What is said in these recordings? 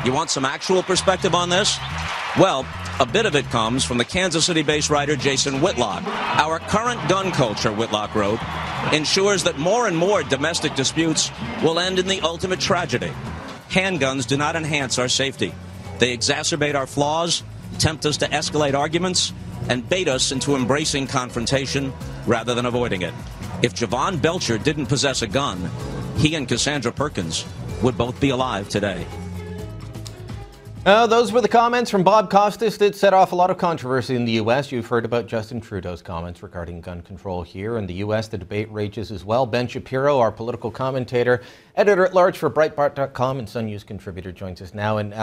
You want some actual perspective on this? Well, a bit of it comes from the Kansas City-based writer Jason Whitlock. Our current gun culture, Whitlock wrote, ensures that more and more domestic disputes will end in the ultimate tragedy. Handguns do not enhance our safety. They exacerbate our flaws, tempt us to escalate arguments, and bait us into embracing confrontation rather than avoiding it. If Javon Belcher didn't possess a gun, he and Cassandra Perkins would both be alive today. Those were the comments from Bob Costas that set off a lot of controversy in the U.S. You've heard about Justin Trudeau's comments regarding gun control here. In the U.S., the debate rages as well. Ben Shapiro, our political commentator, editor-at-large for Breitbart.com and Sun News contributor, joins us now. And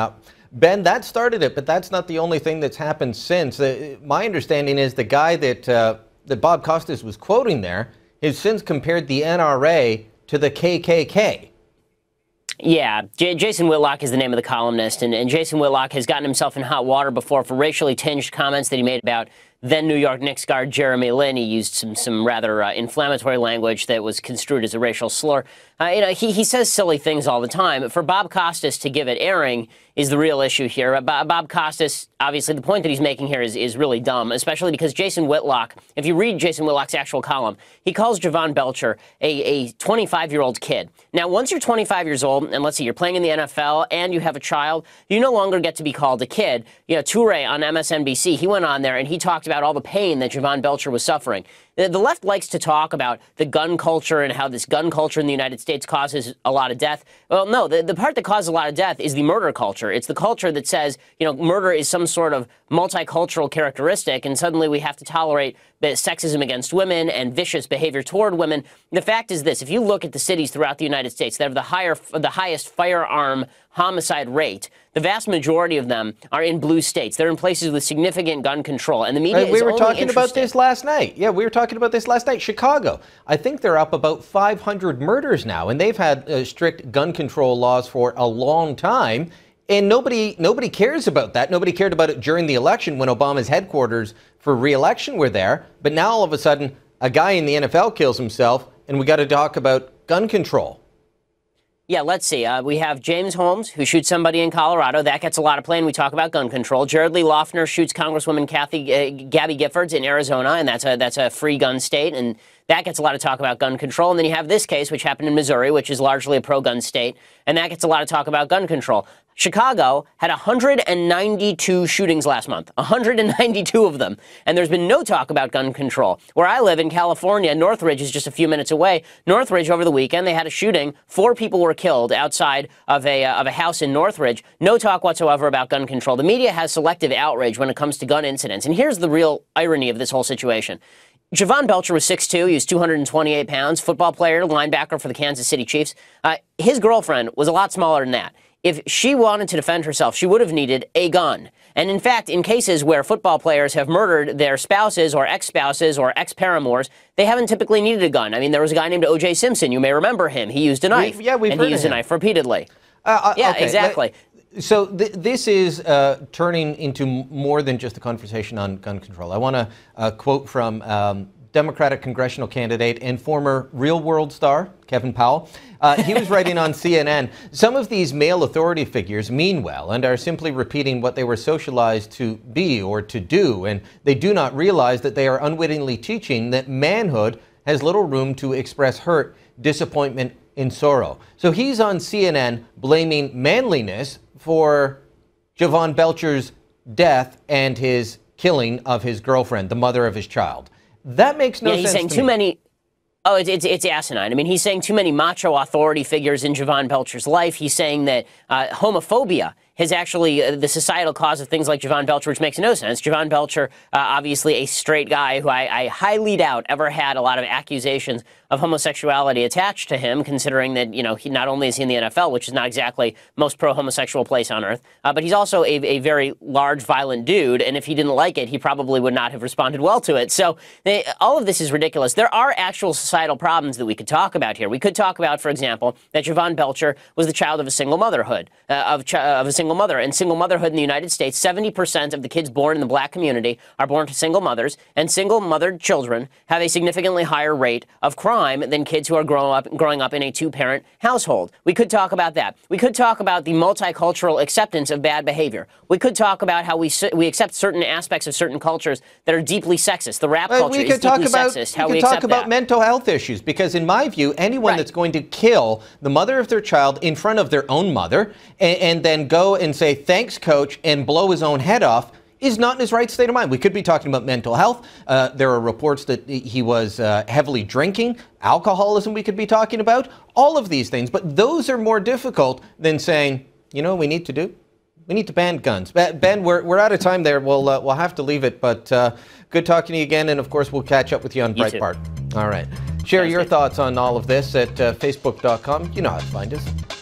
Ben, that started it, but that's not the only thing that's happened since. My understanding is the guy that Bob Costas was quoting there has since compared the NRA to the KKK. Yeah, Jason Whitlock is the name of the columnist, and Jason Whitlock has gotten himself in hot water before for racially tinged comments that he made about then New York Knicks guard Jeremy Lin. He used some rather inflammatory language that was construed as a racial slur. He says silly things all the time. For Bob Costas to give it airing is the real issue here. Bob Costas, obviously, the point that he's making here is really dumb, especially because Jason Whitlock, if you read Jason Whitlock's actual column, he calls Javon Belcher a 25-year-old kid. Now, once you're 25 years old, and let's say you're playing in the NFL and you have a child, you no longer get to be called a kid. Toure on MSNBC, he went on there and he talked about all the pain that Javon Belcher was suffering. The left likes to talk about the gun culture and how this gun culture in the United States causes a lot of death. Well, no, the part that causes a lot of death is the murder culture. It's the culture that says, murder is some sort of multicultural characteristic, and suddenly we have to tolerate sexism against women and vicious behavior toward women. The fact is this: if you look at the cities throughout the United States that have the highest firearm homicide rate, the vast majority of them are in blue states. They're in places with significant gun control, and the media is we were only talking about interested. this last night. Yeah, we were talking about this last night. Chicago, I think they're up about 500 murders now, and they've had strict gun control laws for a long time. And nobody cares about that. Nobody cared about it during the election when Obama's headquarters for re-election were there. But now all of a sudden, a guy in the NFL kills himself, and we got to talk about gun control. Yeah, let's see. We have James Holmes, who shoots somebody in Colorado. That gets a lot of play, and we talk about gun control. Jared Lee Loughner shoots Congresswoman Gabby Giffords in Arizona, and that's a free gun state, and that gets a lot of talk about gun control. And then you have this case, which happened in Missouri, which is largely a pro-gun state, and that gets a lot of talk about gun control. Chicago had 192 shootings last month, 192 of them, and there's been no talk about gun control. Where I live in California, Northridge is just a few minutes away. Northridge, over the weekend, they had a shooting. 4 people were killed outside of a house in Northridge. No talk whatsoever about gun control. The media has selective outrage when it comes to gun incidents, and here's the real irony of this whole situation. Javon Belcher was 6'2", he was 228 pounds, football player, linebacker for the Kansas City Chiefs. His girlfriend was a lot smaller than that. If she wanted to defend herself, she would have needed a gun. And in fact, in cases where football players have murdered their spouses or ex-spouses or ex-paramours, they haven't typically needed a gun. I mean, there was a guy named O.J. Simpson. You may remember him. He used a knife. And he used a knife repeatedly. Okay. Exactly. So this is turning into more than just a conversation on gun control. I want to quote from Democratic congressional candidate and former Real World star, Kevin Powell. He was writing on CNN, some of these male authority figures mean well and are simply repeating what they were socialized to be or to do, and they do not realize that they are unwittingly teaching that manhood has little room to express hurt, disappointment, and sorrow. So he's on CNN blaming Manliness for Javon Belcher's death and his killing of his girlfriend, the mother of his child. That makes no sense. He's saying too many. Oh, it's asinine. I mean, he's saying too many macho authority figures in Javon Belcher's life. He's saying that homophobia is actually the societal cause of things like Javon Belcher, which makes no sense. Javon Belcher, obviously a straight guy who I highly doubt ever had a lot of accusations of homosexuality attached to him, considering that, he not only is he in the NFL, which is not exactly most pro-homosexual place on earth, but he's also a very large, violent dude, and if he didn't like it, he probably would not have responded well to it. So all of this is ridiculous. There are actual societal problems that we could talk about here. We could talk about, for example, that Javon Belcher was the child of a single motherhood, of a single single mother. And single motherhood in the United States, 70% of the kids born in the black community are born to single mothers, and single mothered children have a significantly higher rate of crime than kids who are growing up in a two-parent household. We could talk about that. We could talk about the multicultural acceptance of bad behavior. We could talk about how we accept certain aspects of certain cultures that are deeply sexist. The rap culture is deeply sexist. How we accept talk about that. mental health issues, because in my view, anyone that's going to kill the mother of their child in front of their own mother and then go and say, thanks, coach, and blow his own head off is not in his right state of mind. We could be talking about mental health. There are reports that he was heavily drinking. Alcoholism we could be talking about. All of these things. But those are more difficult than saying, you know what we need to do? We need to ban guns. Ben, we're out of time there. We'll have to leave it. But good talking to you again. And, of course, we'll catch up with you on Breitbart. All right. Share your thoughts on all of this at facebook.com. You know how to find us.